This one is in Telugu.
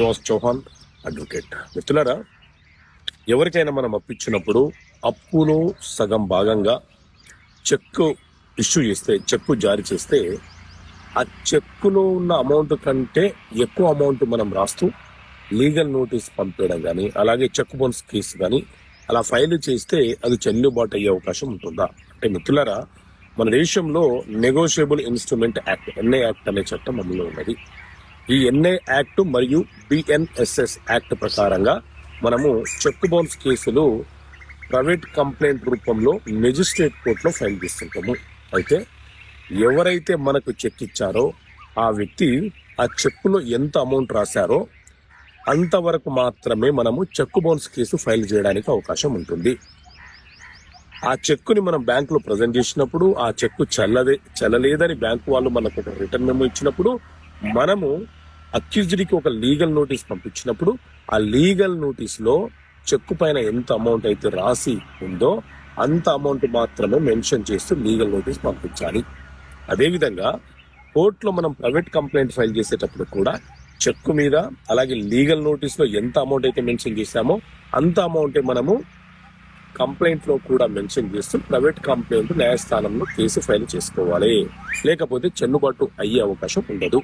శ్రీనివాస్ చౌహాన్ అడ్వకేట్. మిత్రులారా, ఎవరికైనా మనం అప్పిచ్చినప్పుడు అప్పులో సగం భాగంగా చెక్కు ఇష్యూ చేస్తే, చెక్కు జారీ చేస్తే, ఆ చెక్కులో ఉన్న అమౌంట్ కంటే ఎక్కువ అమౌంట్ మనం రాస్తూ లీగల్ నోటీస్ పంపేయడం కానీ, అలాగే చెక్ బౌన్స్ కేసు కానీ అలా ఫైల్ చేస్తే అది చెల్లుబాటు అయ్యే అవకాశం ఉంటుందా అంటే, మిత్రులారా, మన దేశంలో నెగోషియబుల్ ఇన్స్ట్రుమెంట్ యాక్ట్ ఎన్ఏ యాక్ట్ అనే చట్టం అమలులో ఉన్నది. ఈ ఎన్ఏ యాక్ట్ మరియు బిఎన్ఎస్ఎస్ యాక్ట్ ప్రకారంగా మనము చెక్ బౌన్స్ కేసులు ప్రైవేట్ కంప్లైంట్ రూపంలో మెజిస్ట్రేట్ కోర్టులో ఫైల్ చేస్తుంటాము. అయితే ఎవరైతే మనకు చెక్ ఇచ్చారో ఆ వ్యక్తి ఆ చెక్కులో ఎంత అమౌంట్ రాశారో అంతవరకు మాత్రమే మనము చెక్ బౌన్స్ కేసు ఫైల్ చేయడానికి అవకాశం ఉంటుంది. ఆ చెక్కుని మనం బ్యాంకులో ప్రజెంట్ చేసినప్పుడు ఆ చెక్కు చెల్లలేదని బ్యాంకు వాళ్ళు మనకు ఒక రిటర్న్ మెమో ఇచ్చినప్పుడు, మనము అక్యూజ్డ్కి ఒక లీగల్ నోటీస్ పంపించినప్పుడు ఆ లీగల్ నోటీస్ లో చెక్కు పైన ఎంత అమౌంట్ అయితే రాసి ఉందో అంత అమౌంట్ మాత్రమే మెన్షన్ చేస్తూ లీగల్ నోటీస్ పంపించాలి. అదేవిధంగా కోర్టులో మనం ప్రైవేట్ కంప్లైంట్ ఫైల్ చేసేటప్పుడు కూడా చెక్కు మీద అలాగే లీగల్ నోటీస్ లో ఎంత అమౌంట్ అయితే మెన్షన్ చేశామో అంత అమౌంటే మనము కంప్లైంట్ లో కూడా మెన్షన్ చేస్తూ ప్రైవేట్ కంప్లైంట్ న్యాయస్థానంలో కేసు ఫైల్ చేసుకోవాలి. లేకపోతే చెల్లుబాటు అయ్యే అవకాశం ఉండదు.